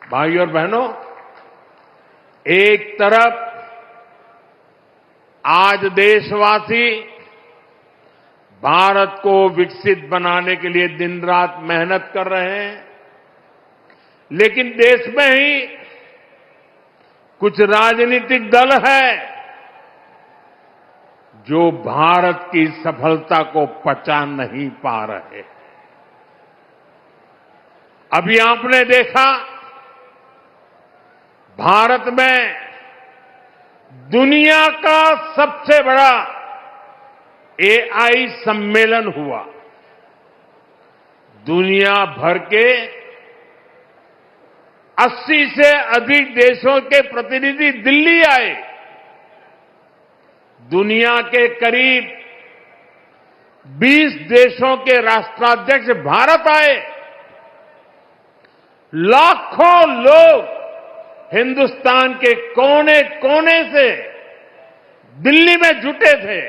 भाइयों और बहनों, एक तरफ आज देशवासी भारत को विकसित बनाने के लिए दिन रात मेहनत कर रहे हैं, लेकिन देश में ही कुछ राजनीतिक दल है जो भारत की सफलता को पचा नहीं पा रहे। अभी आपने देखा, भारत में दुनिया का सबसे बड़ा एआई सम्मेलन हुआ। दुनिया भर के 80 से अधिक देशों के प्रतिनिधि दिल्ली आए। दुनिया के करीब 20 देशों के राष्ट्राध्यक्ष भारत आए। लाखों लोग हिंदुस्तान के कोने कोने से दिल्ली में जुटे थे।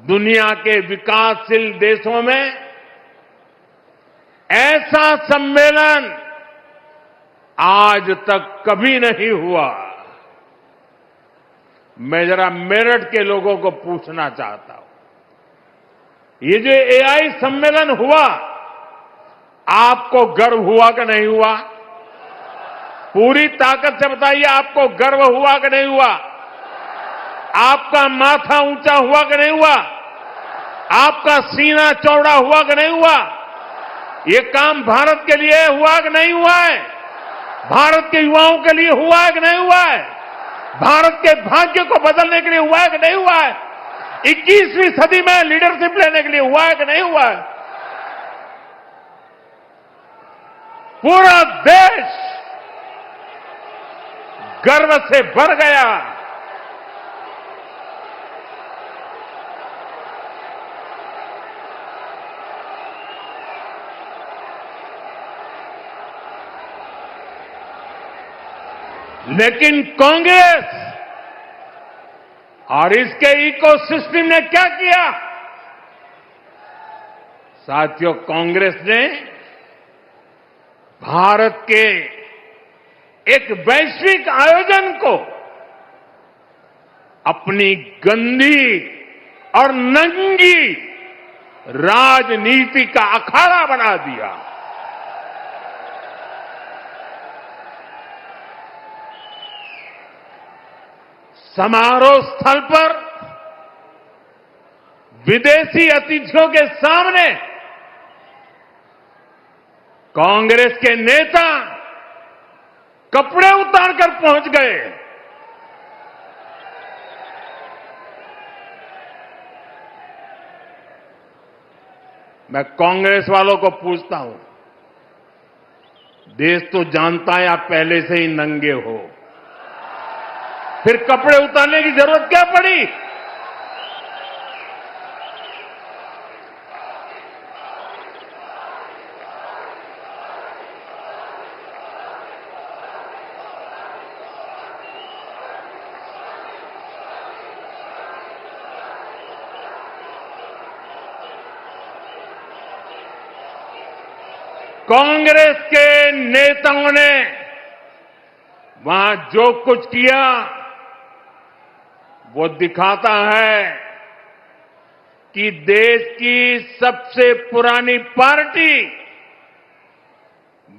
दुनिया के विकासशील देशों में ऐसा सम्मेलन आज तक कभी नहीं हुआ। मैं जरा मेरठ के लोगों को पूछना चाहता हूं, ये जो एआई सम्मेलन हुआ, आपको गर्व हुआ कि नहीं हुआ? पूरी ताकत से बताइए, आपको गर्व हुआ कि नहीं हुआ? आपका माथा ऊंचा हुआ कि नहीं हुआ? आपका सीना चौड़ा हुआ कि नहीं हुआ? ये काम भारत के लिए हुआ कि नहीं हुआ है? भारत के युवाओं के लिए हुआ है कि नहीं हुआ है? भारत के भाग्य को बदलने के लिए हुआ है कि नहीं हुआ है? 21वीं सदी में लीडरशिप लेने के लिए हुआ है कि नहीं हुआ है? पूरा देश गर्व से भर गया। लेकिन कांग्रेस और इसके इकोसिस्टम ने क्या किया? साथियों, कांग्रेस ने भारत के एक वैश्विक आयोजन को अपनी गंदी और नंगी राजनीति का अखाड़ा बना दिया। समारोह स्थल पर विदेशी अतिथियों के सामने कांग्रेस के नेता कपड़े उतारकर पहुंच गए। मैं कांग्रेस वालों को पूछता हूं, देश तो जानता है आप पहले से ही नंगे हो, फिर कपड़े उतारने की जरूरत क्या पड़ी? कांग्रेस के नेताओं ने वहां जो कुछ किया वो दिखाता है कि देश की सबसे पुरानी पार्टी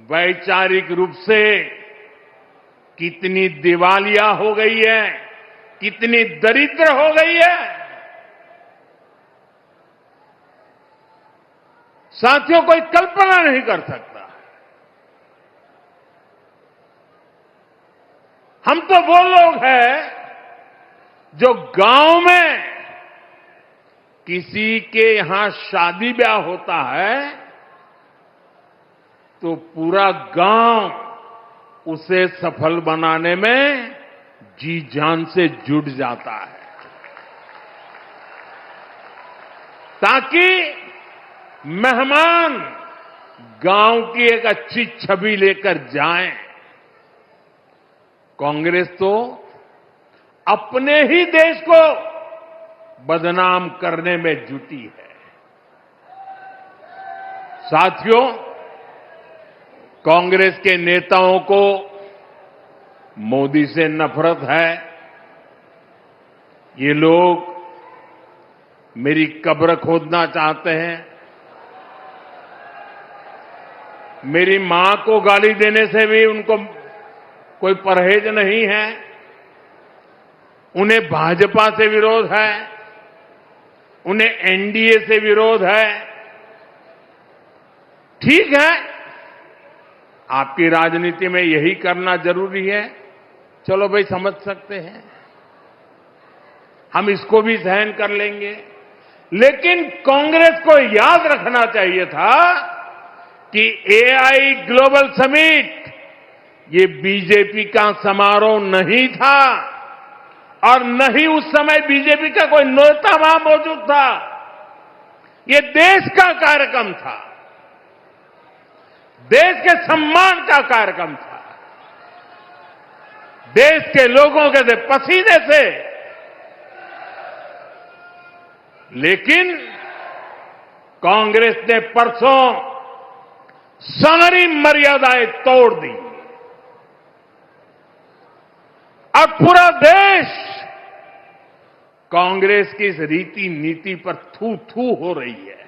वैचारिक रूप से कितनी दिवालिया हो गई है, कितनी दरिद्र हो गई है। साथियों, कोई कल्पना नहीं कर सकता। हम तो वो लोग हैं जो गांव में किसी के यहां शादी ब्याह होता है तो पूरा गांव उसे सफल बनाने में जी जान से जुट जाता है, ताकि मेहमान गांव की एक अच्छी छवि लेकर जाएं। कांग्रेस तो अपने ही देश को बदनाम करने में जुटी है। साथियों, कांग्रेस के नेताओं को मोदी से नफरत है। ये लोग मेरी कब्र खोदना चाहते हैं। मेरी मां को गाली देने से भी उनको कोई परहेज नहीं है। उन्हें भाजपा से विरोध है, उन्हें एनडीए से विरोध है। ठीक है, आपकी राजनीति में यही करना जरूरी है, चलो भाई समझ सकते हैं, हम इसको भी सहन कर लेंगे। लेकिन कांग्रेस को याद रखना चाहिए था कि एआई ग्लोबल समिट ये बीजेपी का समारोह नहीं था और न ही उस समय बीजेपी का कोई नेता वहां मौजूद था। ये देश का कार्यक्रम था, देश के सम्मान का कार्यक्रम था, देश के लोगों के पसीने से। लेकिन कांग्रेस ने परसों सारी मर्यादाएं तोड़ दी और पूरा देश कांग्रेस की इस रीति नीति पर थू थू हो रही है।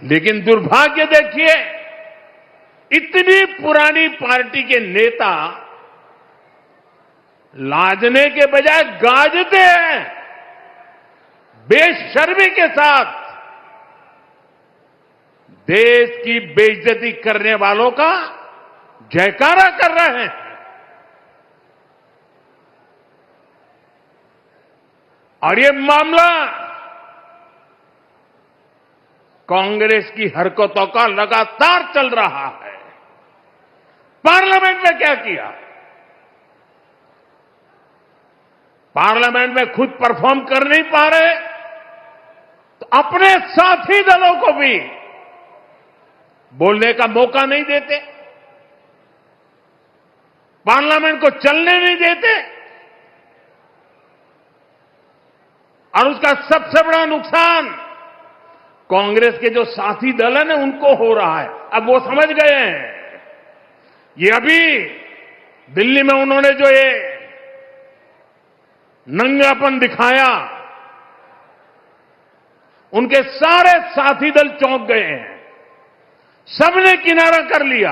लेकिन दुर्भाग्य देखिए, इतनी पुरानी पार्टी के नेता लाजने के बजाय गाजते हैं, बेशर्मी के साथ देश की बेइज्जती करने वालों का जयकारा कर रहे हैं। और ये मामला कांग्रेस की हरकतों का लगातार चल रहा है। पार्लियामेंट में क्या किया? पार्लियामेंट में खुद परफॉर्म कर नहीं पा रहे तो अपने साथी दलों को भी बोलने का मौका नहीं देते, पार्लियामेंट को चलने नहीं देते। और उसका सबसे बड़ा नुकसान कांग्रेस के जो साथी दल है ना, उनको हो रहा है। अब वो समझ गए हैं। ये अभी दिल्ली में उन्होंने जो ये नंगापन दिखाया, उनके सारे साथी दल चौंक गए हैं, सबने किनारा कर लिया।